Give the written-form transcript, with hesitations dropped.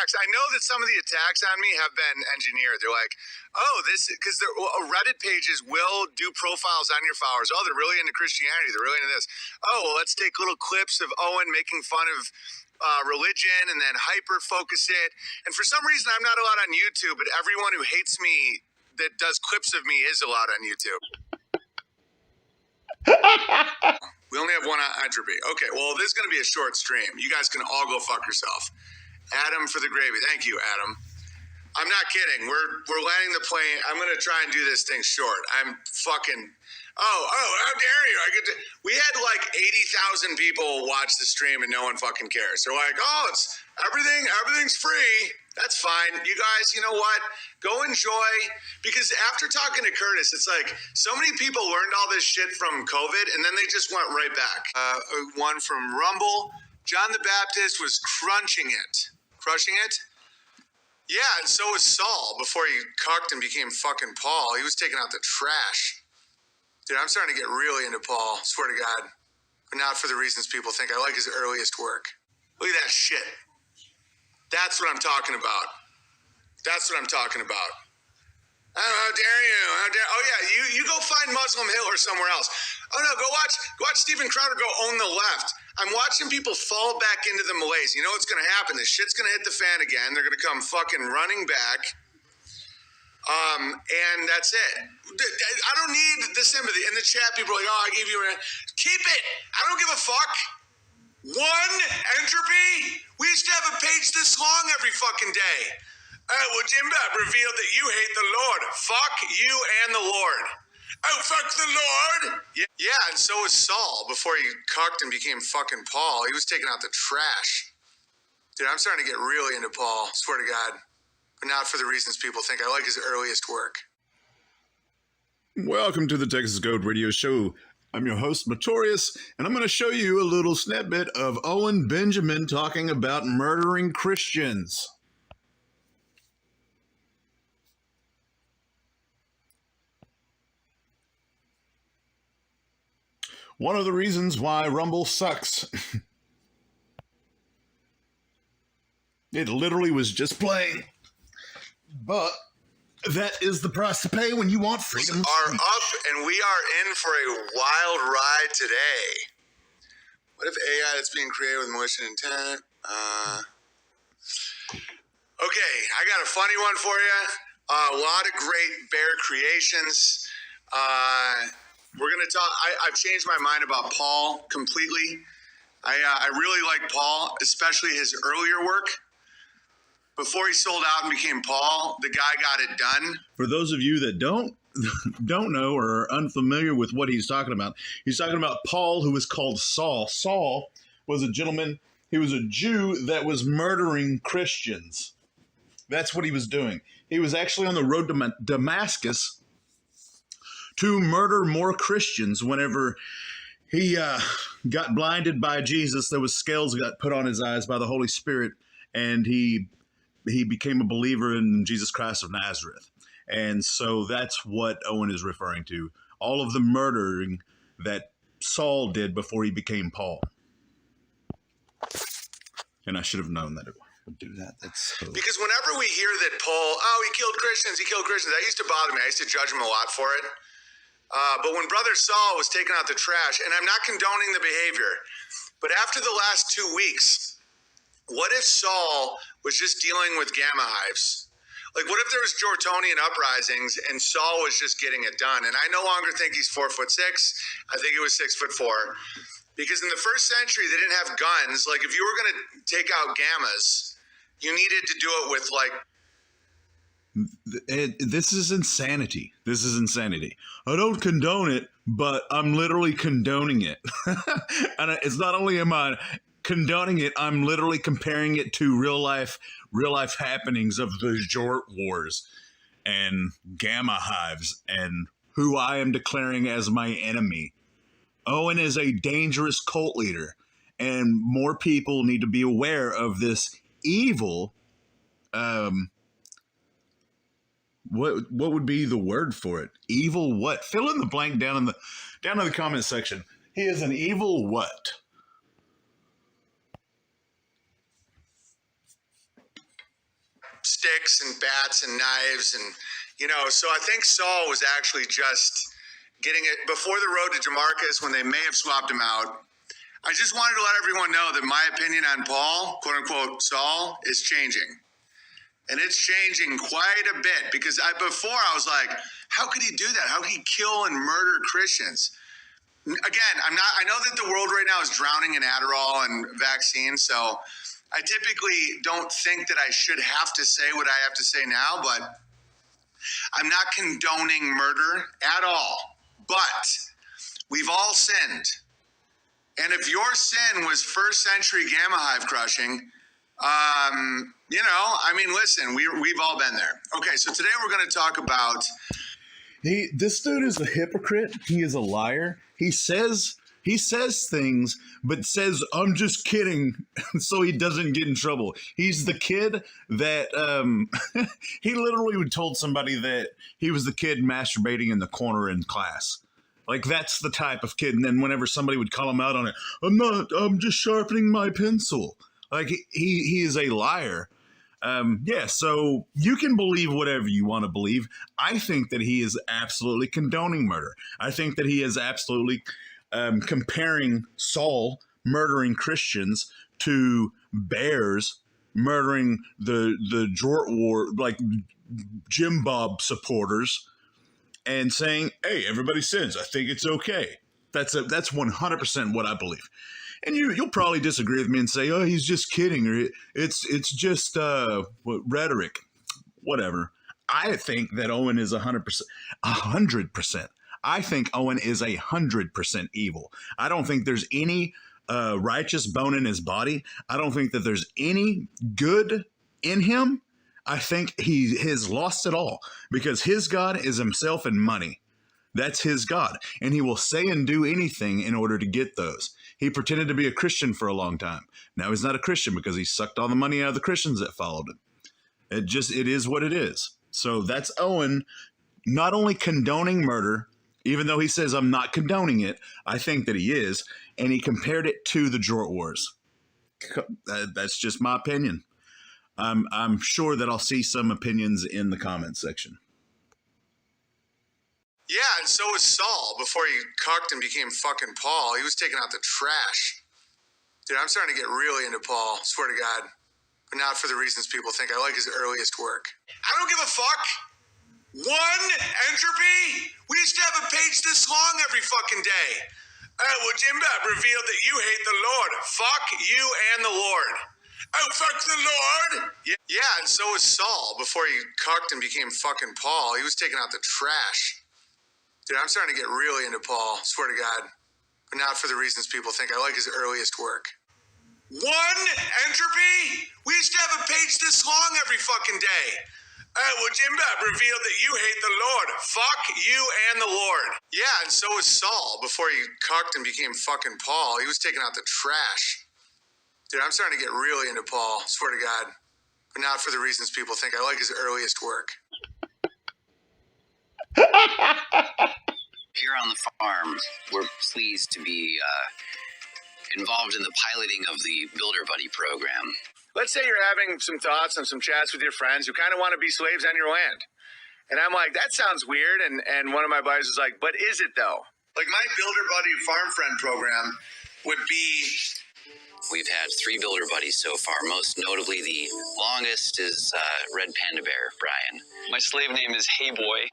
I know that some of the attacks on me have been engineered. They're like, oh, this, because Reddit pages will do profiles on your followers. Oh, they're really into Christianity. They're really into this. Oh, well, let's take little clips of Owen making fun of religion and then hyper focus it. And for some reason, I'm not allowed on YouTube, but everyone who hates me that does clips of me is allowed on YouTube. We only have one entropy. Okay, well, this is going to be a short stream. You guys can all go fuck yourself. Adam for the gravy. Thank you, Adam. I'm not kidding. We're landing the plane. I'm going to try and do this thing short. I'm fucking... Oh, how dare you? We had like 80,000 people watch the stream and no one fucking cares. They're like, oh, it's everything's free. That's fine. You guys, you know what? Go enjoy. Because after talking to Curtis, it's like so many people learned all this shit from COVID and then they just went right back. One from Rumble. John the Baptist was crushing it. Yeah, and so was Saul before he cucked and became fucking Paul. He was taking out the trash. Dude, I'm starting to get really into Paul, swear to God. But not for the reasons people think. I like his earliest work. Look at that shit. That's what I'm talking about. Oh, how dare you? Oh, yeah, you go find Muslim Hitler somewhere else. Oh, no, go watch Steven Crowder go own the left. I'm watching people fall back into the malaise. You know what's going to happen? This shit's going to hit the fan again. They're going to come fucking running back. And that's it. I don't need the sympathy. In the chat, people are like, oh, I gave you a... Keep it. I don't give a fuck. One entropy. We used to have a page this long every fucking day. Well, Jimbo revealed that you hate the Lord. Fuck you and the Lord. Oh, fuck the Lord. Yeah, and so was Saul before he cucked and became fucking Paul. He was taking out the trash. Dude, I'm starting to get really into Paul, swear to God. But not for the reasons people think. I like his earliest work. Welcome to the Texas Goat Radio Show. I'm your host, Notorious, and I'm going to show you a little snippet of Owen Benjamin talking about murdering Christians. One of the reasons why Rumble sucks. It literally was just playing. But that is the price to pay when you want freedom. We are up and we are in for a wild ride today. What if AI that's being created with malicious intent? Okay, I got a funny one for you. A lot of great bear creations. We're going to talk. I've changed my mind about Paul completely. I really like Paul, especially his earlier work. Before he sold out and became Paul, the guy got it done. For those of you that don't know or are unfamiliar with what he's talking about Paul, who was called Saul. Saul was a gentleman. He was a Jew that was murdering Christians. That's what he was doing. He was actually on the road to Damascus to murder more Christians. Whenever he got blinded by Jesus, there was scales got put on his eyes by the Holy Spirit, and he became a believer in Jesus Christ of Nazareth. And so that's what Owen is referring to. All of the murdering that Saul did before he became Paul. And I should have known that it would do that. Because whenever we hear that Paul, he killed Christians, that used to bother me. I used to judge him a lot for it. But when Brother Saul was taking out the trash, and I'm not condoning the behavior, but after the last 2 weeks, what if Saul was just dealing with gamma hives? Like, what if there was Jortonian uprisings and Saul was just getting it done? And I no longer think he's 4'6". I think he was 6'4". Because in the first century, they didn't have guns. Like, if you were going to take out gammas, you needed to do it with, like... This is insanity. I don't condone it, but I'm literally condoning it. And it's not only am I condoning it, I'm literally comparing it to real life happenings of the Jort Wars and gamma hives and who I am declaring as my enemy. Owen is a dangerous cult leader, and more people need to be aware of this evil. What would be the word for it? Evil what? Fill in the blank down in the comment section. He is an evil what? sticks and bats and knives. And, so I think Saul was actually just getting it before the road to Jamarcus when they may have swapped him out. I just wanted to let everyone know that my opinion on Paul, quote unquote, Saul, is changing. And it's changing quite a bit because before I was like, how could he do that? How could he kill and murder Christians? Again, I know that the world right now is drowning in Adderall and vaccines, so I typically don't think that I should have to say what I have to say now, but I'm not condoning murder at all. But we've all sinned. And if your sin was first century gamma hive crushing, listen, we've all been there. Okay, so today we're going to talk about... This dude is a hypocrite. He is a liar. He says things, but says, I'm just kidding, so he doesn't get in trouble. He's the kid that, he literally told somebody that he was the kid masturbating in the corner in class. Like, that's the type of kid. And then whenever somebody would call him out on it, I'm just sharpening my pencil. Like, he is a liar. So you can believe whatever you want to believe. I think that he is absolutely condoning murder. I think that he is absolutely comparing Saul murdering Christians to bears murdering the Jort War, like Jim Bob supporters, and saying, hey, everybody sins. I think it's okay. That's 100% what I believe. And you'll probably disagree with me and say, oh, he's just kidding, or it's just rhetoric, whatever. I think that Owen is 100%. I think Owen is 100% evil. I don't think there's any righteous bone in his body. I don't think that there's any good in him. I think he has lost it all because his God is himself and money. That's his God. And he will say and do anything in order to get those. He pretended to be a Christian for a long time. Now he's not a Christian because he sucked all the money out of the Christians that followed him. It is what it is. So that's Owen not only condoning murder, even though he says I'm not condoning it, I think that he is. And he compared it to the Jort Wars. That's just my opinion. I'm sure that I'll see some opinions in the comments section. Yeah, and so was Saul before he cucked and became fucking Paul. He was taking out the trash. Dude, I'm starting to get really into Paul, swear to God. But not for the reasons people think. I like his earliest work. I don't give a fuck. One entropy? We used to have a page this long every fucking day. Well, Jim Bob revealed that you hate the Lord. Fuck you and the Lord. Oh, fuck the Lord. Yeah, and so was Saul before he cucked and became fucking Paul. He was taking out the trash. Dude, I'm starting to get really into Paul, swear to God. But not for the reasons people think. I like his earliest work. One entropy? We used to have a page this long every fucking day. Well, Jim Bob revealed that you hate the Lord. Fuck you and the Lord. Yeah, and so was Saul before he cucked and became fucking Paul. He was taking out the trash. Dude, I'm starting to get really into Paul, swear to God. But not for the reasons people think. I like his earliest work. Here on the farm, we're pleased to be involved in the piloting of the Builder Buddy program. Let's say you're having some thoughts and some chats with your friends who kind of want to be slaves on your land. And I'm like, that sounds weird. And one of my buddies is like, but is it though? Like my Builder Buddy Farm Friend program would be... We've had 3 Builder Buddies so far. Most notably, the longest is Red Panda Bear, Brian. My slave name is Hey Boy.